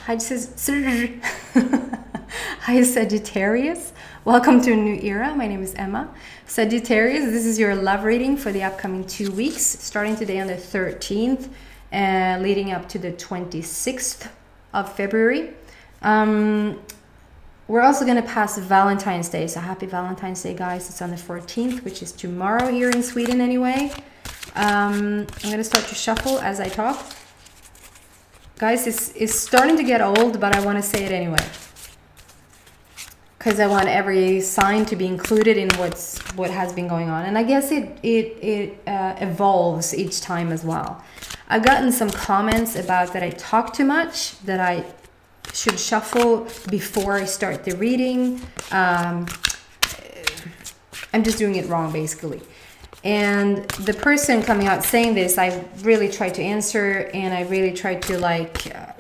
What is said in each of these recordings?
Hi Sagittarius. Welcome to a new era. My name is Emma. Sagittarius, this is your love reading for the upcoming 2 weeks, starting today on the 13th and leading up to the 26th of February. We're also going to pass Valentine's Day. So happy Valentine's Day, guys. It's on the 14th, which is tomorrow here in Sweden anyway. I'm going to start to shuffle as I talk. Guys, it's starting to get old, but I want to say it anyway. Because I want every sign to be included in what has been going on. And I guess it evolves each time as well. I've gotten some comments about that I talk too much, that I should shuffle before I start the reading. I'm just doing it wrong, basically. And the person coming out saying this, I really tried to answer, and I really tried to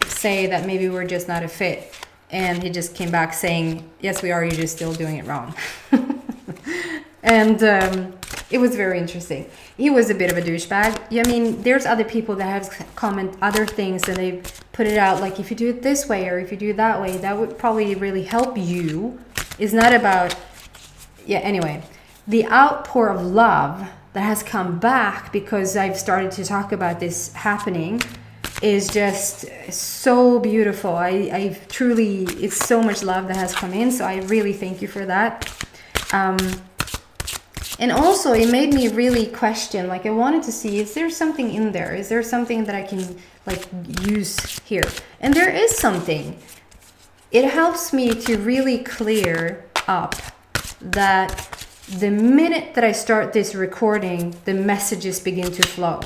say that maybe we're just not a fit. And he just came back saying, yes, we are, you're just still doing it wrong. And it was very interesting. He was a bit of a douchebag. I mean, there's other people that have commented other things, and they put it out like, if you do it this way or if you do it that way, that would probably really help you. It's not about, anyway. The outpour of love that has come back because I've started to talk about this happening is just so beautiful. I truly, it's so much love that has come in. So I really thank you for that. And also it made me really question, I wanted to see, is there something in there? Is there something that I can use here? And there is something. It helps me to really clear up that the minute that I start this recording, the messages begin to flow.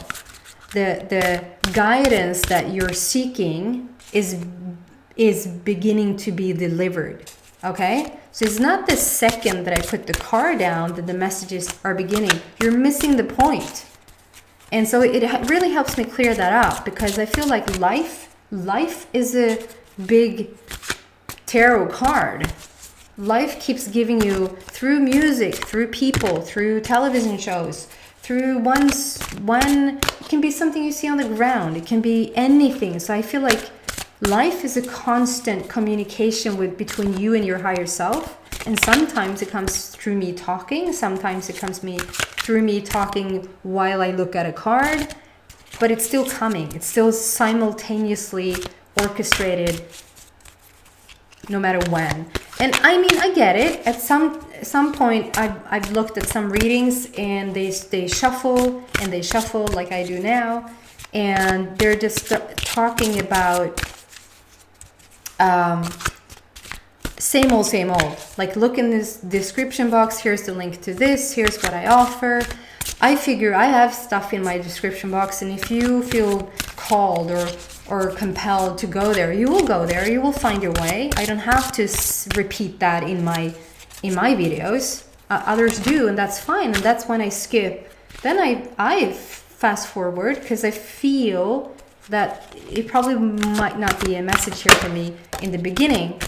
The guidance that you're seeking is beginning to be delivered. Okay? So it's not the second that I put the card down that the messages are beginning. You're missing the point. And so it really helps me clear that up, because I feel like life is a big tarot card. Life keeps giving you, through music, through people, through television shows, through it can be something you see on the ground. It can be anything. So I feel like life is a constant communication between you and your higher self. And sometimes it comes through me talking. Sometimes it comes through me talking while I look at a card. But it's still coming. It's still simultaneously orchestrated, no matter when. And I mean, I get it. At some point, I've looked at some readings, and they shuffle and they shuffle like I do now, and they're just talking about same old. Like, look in this description box. Here's the link to this. Here's what I offer. I figure I have stuff in my description box, and if you feel called or compelled to go there, you will go there. You will find your way. I don't have to repeat that in my videos. Others do, and that's fine. And that's when I skip. Then I fast forward, because I feel that it probably might not be a message here for me in the beginning.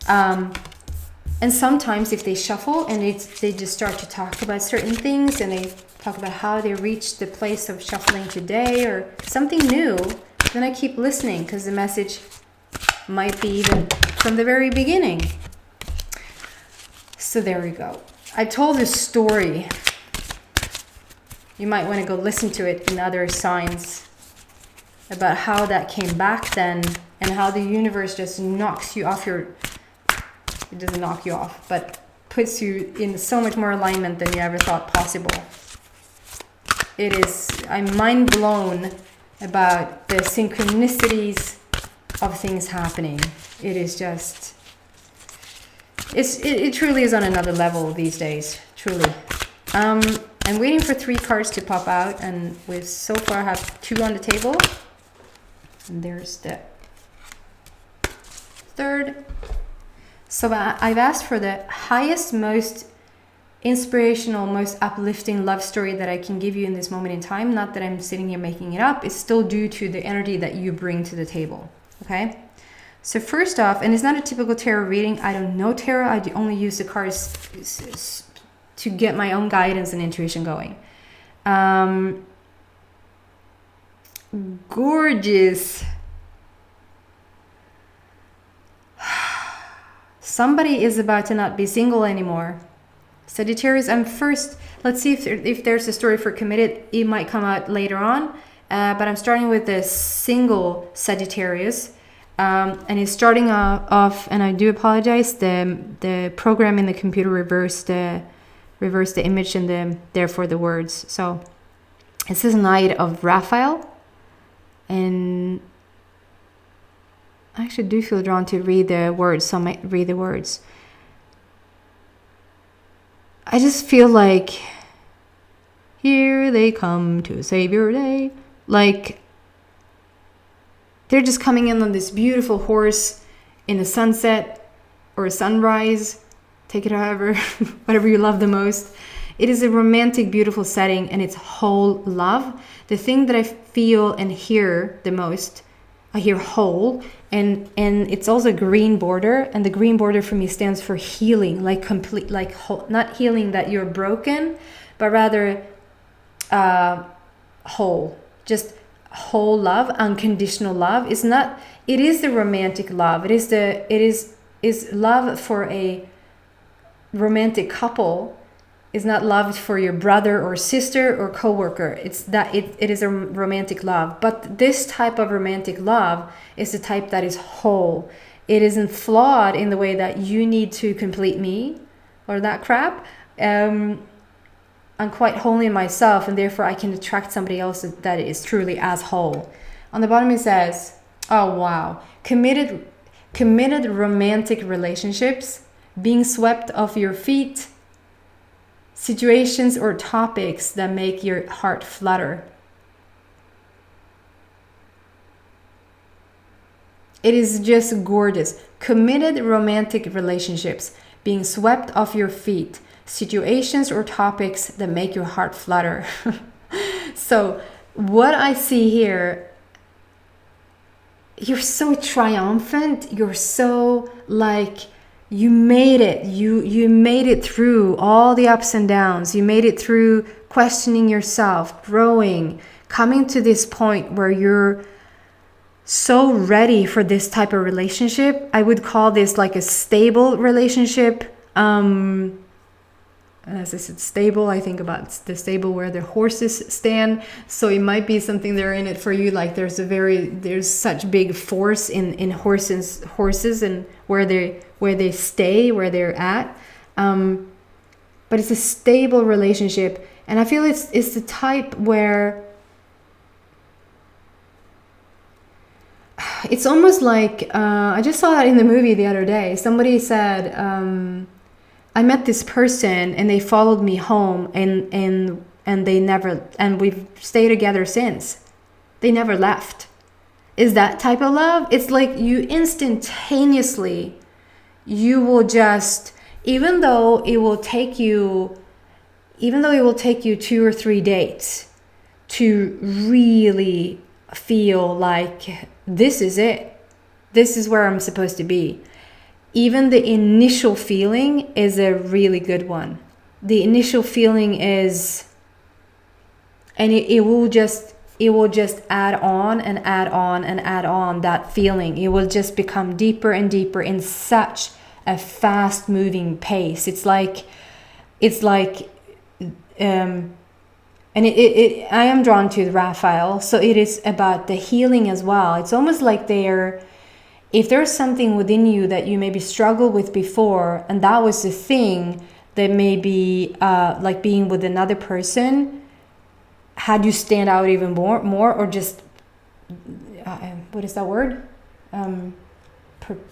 And sometimes if they shuffle and they just start to talk about certain things, and they talk about how they reached the place of shuffling today or something new, then I keep listening, because the message might be even from the very beginning. So there we go. I told this story. You might want to go listen to it in other signs, about how that came back then, and how the universe just knocks you off it doesn't knock you off, but puts you in so much more alignment than you ever thought possible. I'm mind blown about the synchronicities of things happening. It is just, it truly is on another level these days, truly. I'm waiting for 3 cards to pop out, and we so far have 2 on the table. And there's the 3rd. So I've asked for the highest, most inspirational, most uplifting love story that I can give you in this moment in time. Not that I'm sitting here making it up. It's still due to the energy that you bring to the table. Okay? So first off, and it's not a typical tarot reading. I don't know tarot. I only use the cards to get my own guidance and intuition going. Gorgeous Somebody is about to not be single anymore. Sagittarius, I'm first, let's see if there's a story for committed. It might come out later on. But I'm starting with the single Sagittarius. And it's starting off, and I do apologize, the program in the computer reversed the image and therefore the words. So this is Knight of Raphael. And I actually do feel drawn to read the words, so I might read the words. I just feel like here they come to save your day. Like they're just coming in on this beautiful horse in a sunset or a sunrise. Take it however, whatever you love the most. It is a romantic, beautiful setting, and it's whole love. The thing that I feel and hear the most, I hear whole, and it's also a green border, and the green border for me stands for healing, like complete, like whole, not healing that you're broken, but rather whole, just whole love, unconditional love. It's not, it is the romantic love. It is love for a romantic couple. Is not love for your brother or sister or coworker. It's that it is a romantic love. But this type of romantic love is the type that is whole. It isn't flawed in the way that you need to complete me or that crap. I'm quite whole in myself, and therefore I can attract somebody else that is truly as whole. On the bottom it says, oh wow, committed romantic relationships, being swept off your feet, situations or topics that make your heart flutter. It is just gorgeous. Committed romantic relationships, being swept off your feet, situations or topics that make your heart flutter. So what I see here, you're so triumphant. You're so like, you made it. You made it through all the ups and downs. You made it through questioning yourself, growing, coming to this point where you're so ready for this type of relationship. I would call this like a stable relationship. As I said, stable, I think about the stable where the horses stand. So it might be something there in it for you. Like there's such big force in horses and where they stay, where they're at. But it's a stable relationship. And I feel it's the type where it's almost like, I just saw that in the movie the other day. Somebody said, I met this person and they followed me home and they never, and we've stayed together since. They never left. Is that type of love? It's like you instantaneously, you will just, even though it will take you 2 or 3 dates to really feel like this is it. This is where I'm supposed to be. Even the initial feeling is a really good one. The initial feeling is, and it will just add on and add on and add on that feeling. It will just become deeper and deeper in such a fast moving pace. It's like, and I am drawn to Raphael. So it is about the healing as well. It's almost like if there's something within you that you maybe struggled with before, and that was the thing that maybe like being with another person had you stand out even more or just what is that word?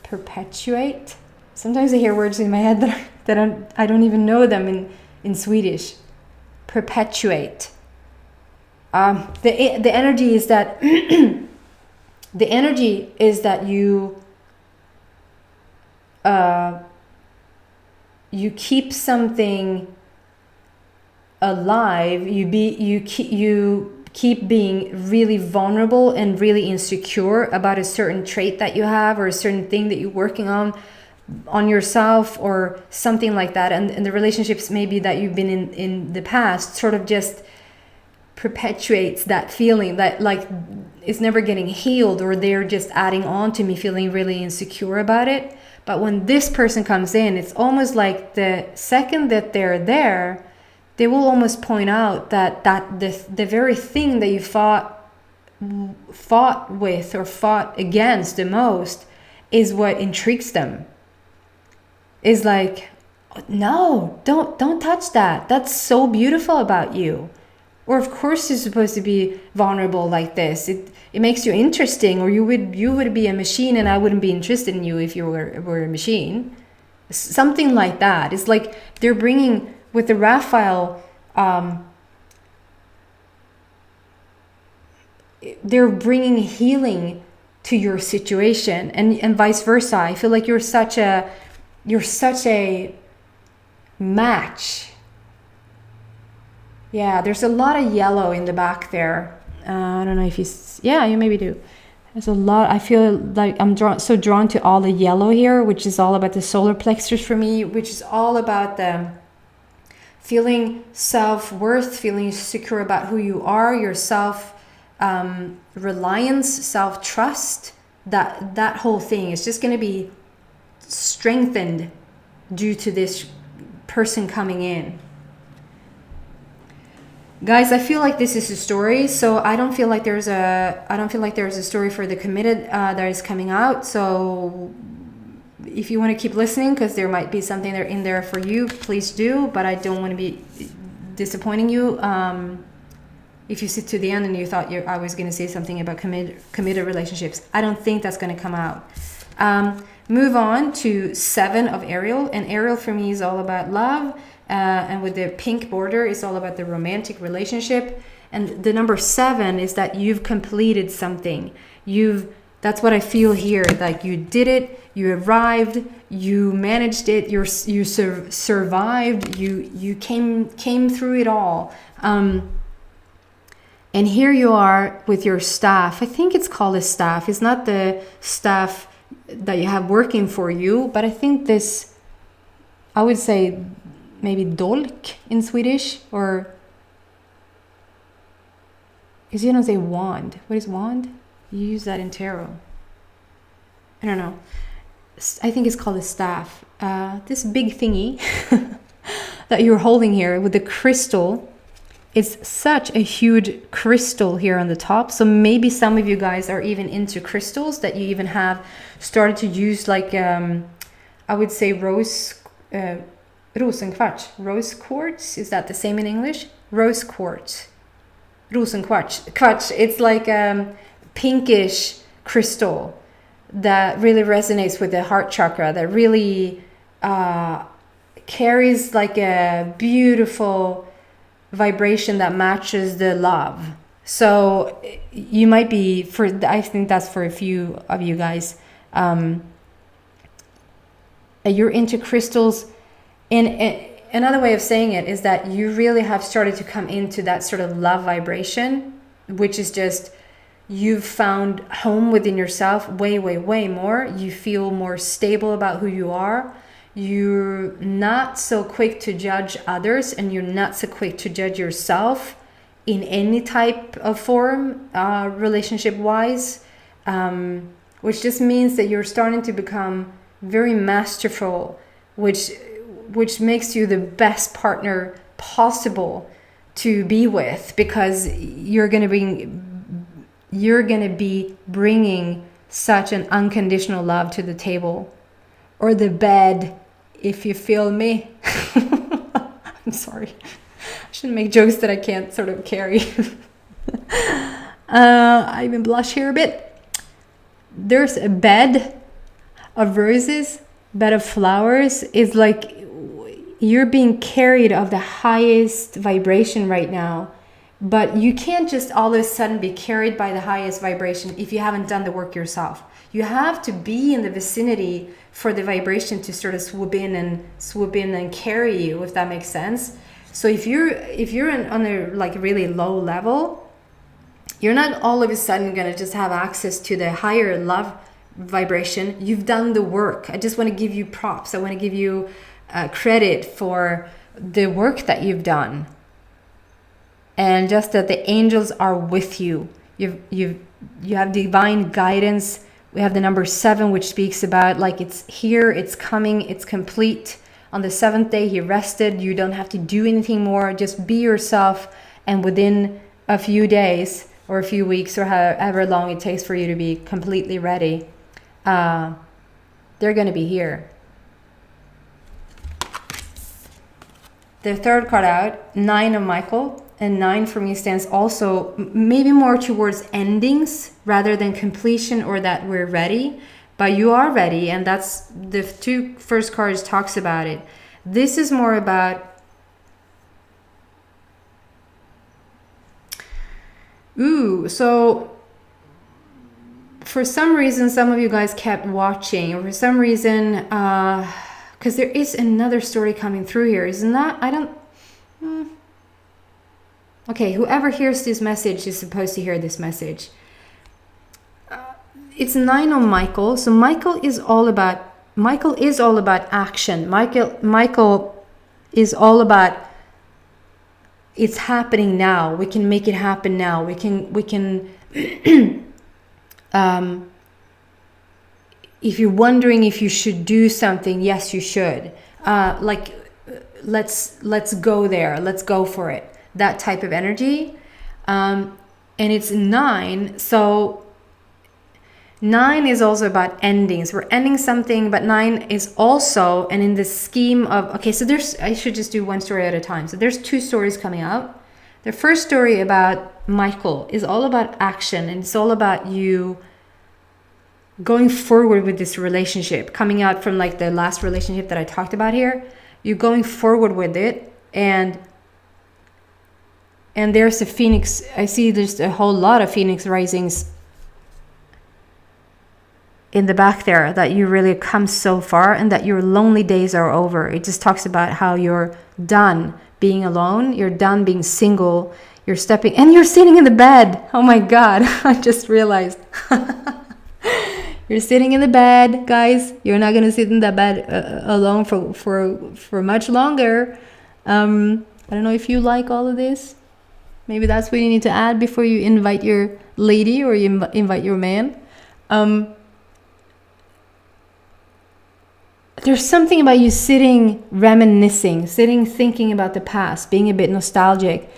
Perpetuate. Sometimes I hear words in my head that I don't even know them in Swedish. Perpetuate. The energy is that the energy is that you keep something alive. You keep being really vulnerable and really insecure about a certain trait that you have or a certain thing that you're working on yourself or something like that. And the relationships maybe that you've been in the past sort of just perpetuates that feeling that like it's never getting healed, or they're just adding on to me feeling really insecure about it. But when this person comes in, it's almost like the second that they're there, they will almost point out that the very thing that you fought with or fought against the most is what intrigues them. Is like, no, don't touch that. That's so beautiful about you. Or of course you're supposed to be vulnerable like this. It makes you interesting, or you would be a machine and I wouldn't be interested in you if you were a machine. Something like that. It's like they're bringing, with the Raphael, they're bringing healing to your situation, and vice versa. I feel like you're such a match. Yeah, there's a lot of yellow in the back there. I don't know if you maybe do. There's a lot. I feel like I'm so drawn to all the yellow here, which is all about the solar plexus for me, which is all about the feeling self-worth, feeling secure about who you are, your reliance, self-trust. That whole thing is just going to be strengthened due to this person coming in. Guys, I feel like this is a story, so I don't feel like there's a story for the committed that is coming out. So if you want to keep listening, because there might be something there in there for you, please do. But I don't want to be disappointing you. If you sit to the end and you thought I was going to say something about committed relationships, I don't think that's going to come out. Move on to 7 of Ariel, and Ariel for me is all about love. And with the pink border, it's all about the romantic relationship. And the number 7 is that you've completed something. That's what I feel here. Like you did it, you arrived, you managed it, you survived, you came through it all. And here you are with your staff. I think it's called a staff. It's not the staff that you have working for you, but I think this, I would say, maybe dolk in Swedish, or because you don't say wand. What is wand? You use that in tarot. I don't know. I think it's called a staff. This big thingy that you're holding here with the crystal. It's such a huge crystal here on the top. So maybe some of you guys are even into crystals, that you even have started to use, like I would say rosenkvarts. Rose quartz, is that the same in English? Rose quartz. Rosenkvarts. It's like pinkish crystal that really resonates with the heart chakra, that really carries like a beautiful vibration that matches the love. So you might be, I think that's for a few of you guys, you're into crystals. And another way of saying it is that you really have started to come into that sort of love vibration, which is just, you've found home within yourself way more. You feel more stable about who you are. You're not so quick to judge others, and you're not so quick to judge yourself in any type of form, relationship wise, which just means that you're starting to become very masterful, which makes you the best partner possible to be with, because you're going to be bringing such an unconditional love to the table, or the bed, if you feel me. I'm sorry. I shouldn't make jokes that I can't sort of carry. I even blush here a bit. There's a bed of roses, bed of flowers. Is like you're being carried of the highest vibration right now. But you can't just all of a sudden be carried by the highest vibration if you haven't done the work yourself. You have to be in the vicinity for the vibration to sort of swoop in and carry you, if that makes sense. So if you're on a like really low level, you're not all of a sudden going to just have access to the higher love vibration. You've done the work. I just want to give you props. I want to give you credit for the work that you've done. and just that the angels are with you. You have divine guidance. We have the number 7, which speaks about like it's here, it's coming, it's complete. On the 7th day, he rested. You don't have to do anything more. Just be yourself. And within a few days or a few weeks or however long it takes for you to be completely ready, they're going to be here. The third card out, 9 of Michael. And 9 for me stands also maybe more towards endings rather than completion or that we're ready. But you are ready, and that's the 2 first cards talks about it. This is more about so for some reason some of you guys kept watching, or for some reason because there is another story coming through here, isn't that? I don't okay, whoever hears this message is supposed to hear this message. It's 9 on Michael. So Michael is all about action. Michael is all about it's happening now. We can make it happen now. We can if you're wondering if you should do something, yes you should. Let's go there. Let's go for it. That type of energy. And it's 9. So 9 is also about endings. We're ending something, but 9 is also, and in the scheme of, okay, so I should just do one story at a time. So there's 2 stories coming out. The first story about Michael is all about action, and it's all about you going forward with this relationship, coming out from like the last relationship that I talked about here. You're going forward with it, and there's a phoenix. I see there's a whole lot of phoenix risings in the back there, that you really come so far and that your lonely days are over. It just talks about how you're done being alone, you're done being single, you're stepping, and you're sitting in the bed. Oh my God, I just realized. You're sitting in the bed, guys. You're not gonna sit in the bed alone for much longer. I don't know if you like all of this. Maybe that's what you need to add before you invite your lady or you invite your man. There's something about you sitting, reminiscing, sitting, thinking about the past, being a bit nostalgic.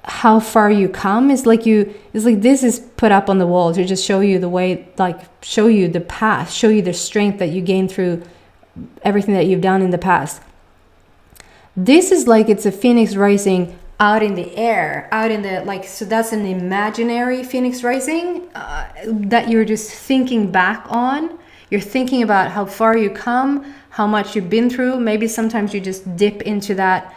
How far you come is like this is put up on the wall to just show you the way, like show you the past, show you the strength that you gained through everything that you've done in the past. This is like it's a phoenix rising out in the air, out in the like. So that's an imaginary phoenix rising that you're just thinking back on. You're thinking about how far you come, how much you've been through. Maybe sometimes you just dip into that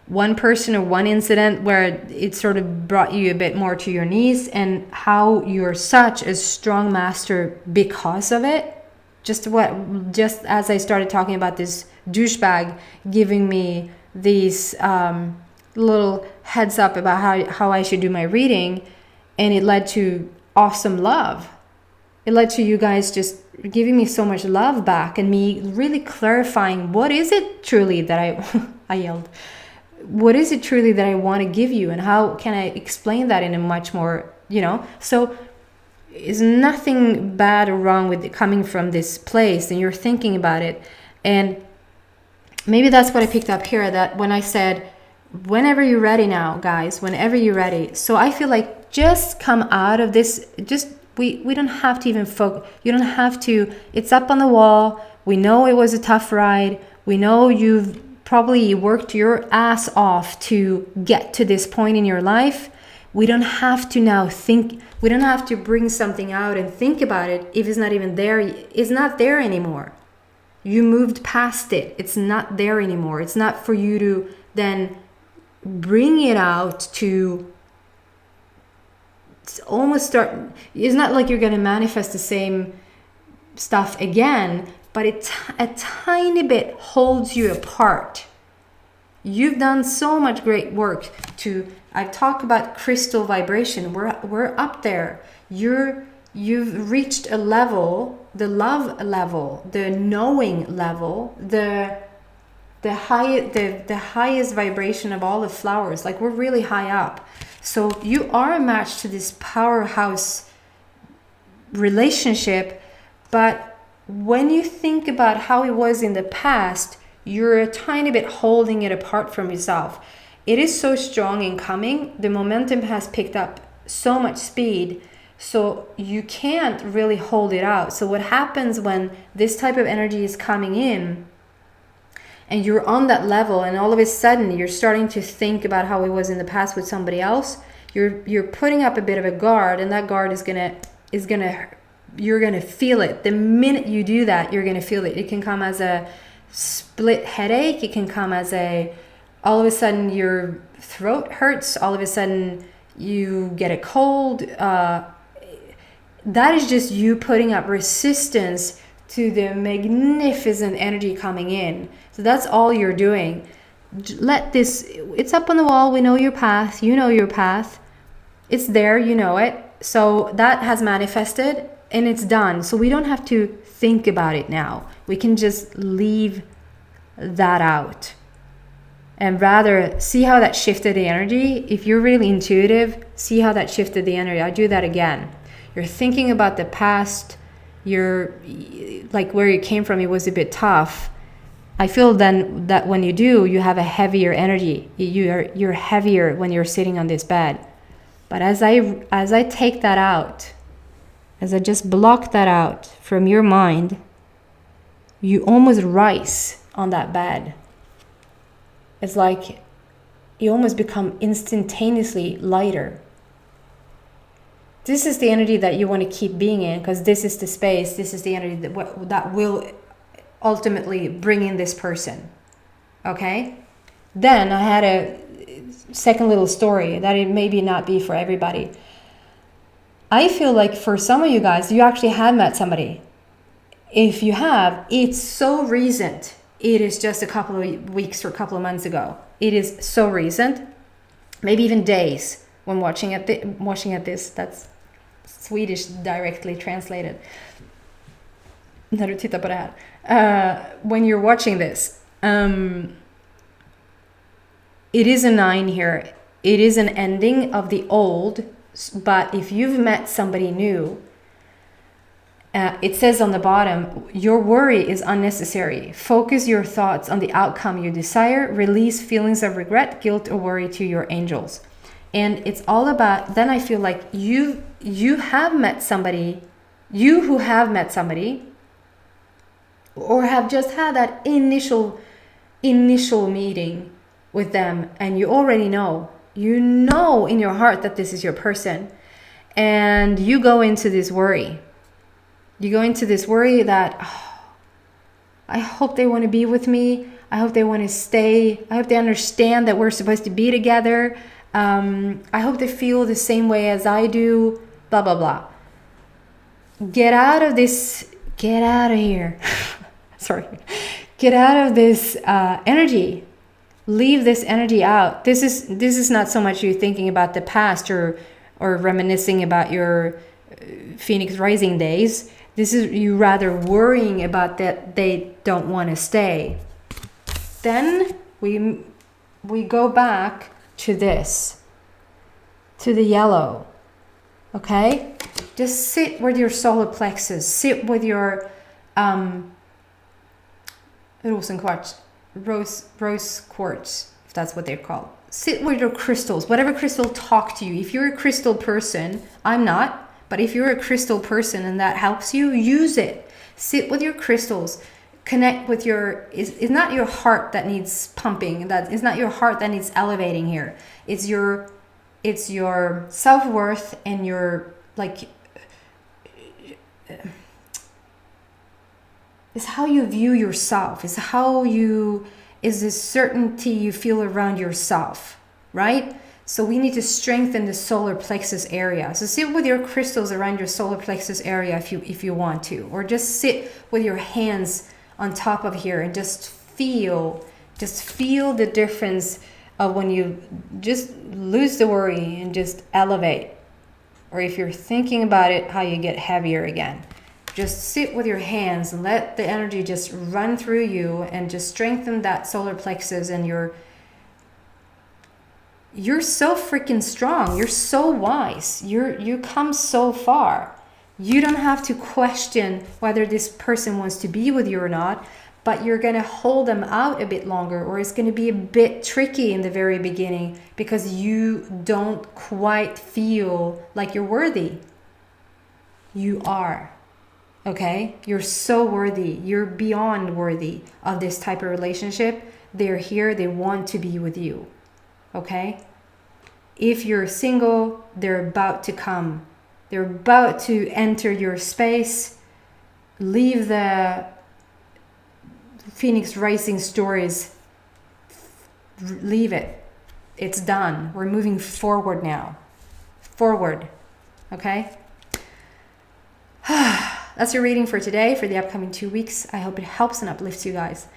one person or one incident where it sort of brought you a bit more to your knees, and how you're such a strong master because of it. Just as I started talking about this douchebag giving me these little heads up about how I should do my reading, and it led to awesome love. It led to you guys just giving me so much love back, and me really clarifying what is it truly that I yelled. What is it truly that I want to give you, and how can I explain that in a much more, so is nothing bad or wrong with it coming from this place, and you're thinking about it. And maybe that's what I picked up here, that when I said, whenever you're ready now, guys, whenever you're ready. So I feel like just come out of this, just we don't have to even focus. You don't have to, it's up on the wall. We know it was a tough ride. We know you've probably worked your ass off to get to this point in your life. We don't have to now think, we don't have to bring something out and think about it if it's not even there. It's not there anymore. You moved past it. It's not there anymore. It's not for you to then bring it out to almost start. It's not like you're going to manifest the same stuff again, but it a tiny bit holds you apart. You've done so much great work to, I've talked about crystal vibration. We're up there. You've reached a level, the love level, the knowing level, the the highest vibration of all the flowers. Like we're really high up. So you are a match to this powerhouse relationship. But when you think about how it was in the past, you're a tiny bit holding it apart from yourself. It is so strong in coming. The momentum has picked up so much speed. So you can't really hold it out. So what happens when this type of energy is coming in and you're on that level, and all of a sudden you're starting to think about how it was in the past with somebody else, you're putting up a bit of a guard, and that guard you're gonna feel it. The minute you do that, you're gonna feel it. It can come as a split headache. It can come as all of a sudden your throat hurts. All of a sudden you get a cold. That is just you putting up resistance to the magnificent energy coming in. So that's all you're doing. It's up on the wall. We know your path. You know your path. It's there. You know it. So that has manifested and it's done. So we don't have to think about it now. We can just leave that out and rather see how that shifted the energy. If you're really intuitive, see how that shifted the energy. I do that again. You're thinking about the past. You're like where you came from. It was a bit tough. I feel then that when you do, you have a heavier energy. You're heavier when you're sitting on this bed. But as I take that out, as I just block that out from your mind, you almost rise on that bed. It's like you almost become instantaneously lighter. This is the energy that you want to keep being in, because this is the space, this is the energy that will ultimately bring in this person. Okay? Then I had a second little story that it maybe not be for everybody. I feel like for some of you guys, you actually have met somebody. If you have, it's so recent. It is just a couple of weeks or a couple of months ago. It is so recent. Maybe even days when watching at this. That's Swedish directly translated. När du tittar på det här. When you're watching this, it is a 9 here. It is an ending of the old, but if you've met somebody new, it says on the bottom, your worry is unnecessary. Focus your thoughts on the outcome you desire. Release feelings of regret, guilt, or worry to your angels. And it's all about, then I feel like you have met somebody, you who have met somebody, or have just had that initial meeting with them, and you already know, you know in your heart that this is your person, and you go into this worry. You go into this worry that, I hope they want to be with me. I hope they want to stay. I hope they understand that we're supposed to be together. I hope they feel the same way as I do, blah, blah, blah. Get out of this, get out of here. Sorry. Get out of this energy. Leave this energy out. This is not so much you thinking about the past or reminiscing about your Phoenix Rising days. This is you rather worrying about that they don't want to stay. Then we go back to this, to the yellow. Okay? Just sit with your solar plexus. Sit with your rosenkvarts, rose quartz, if that's what they're called. Sit with your crystals. Whatever crystal talk to you. If you're a crystal person, I'm not. But if you're a crystal person and that helps you, use it. Sit with your crystals. Connect with it's not your heart that needs pumping. It's not your heart that needs elevating here. It's your self-worth and your, like, it's how you view yourself. It's this certainty you feel around yourself, right? So we need to strengthen the solar plexus area. So sit with your crystals around your solar plexus area if you want to, or just sit with your hands on top of here and just feel the difference of when you just lose the worry and just elevate. Or if you're thinking about it, how you get heavier again. Just sit with your hands and let the energy just run through you and just strengthen that solar plexus. And you're so freaking strong. You're so wise. You come so far. You don't have to question whether this person wants to be with you or not, but you're going to hold them out a bit longer, or it's going to be a bit tricky in the very beginning because you don't quite feel like you're worthy. You are. Okay? You're so worthy. You're beyond worthy of this type of relationship. They're here. They want to be with you. Okay? If you're single, they're about to come. They're about to enter your space. Leave the Phoenix Rising stories. Leave it. It's done. We're moving forward now. Forward. Okay? That's your reading for today, for the upcoming 2 weeks. I hope it helps and uplifts you guys.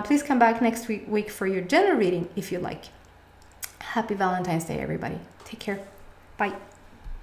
Please come back next week for your general reading if you like. Happy Valentine's Day, everybody. Take care. Bye.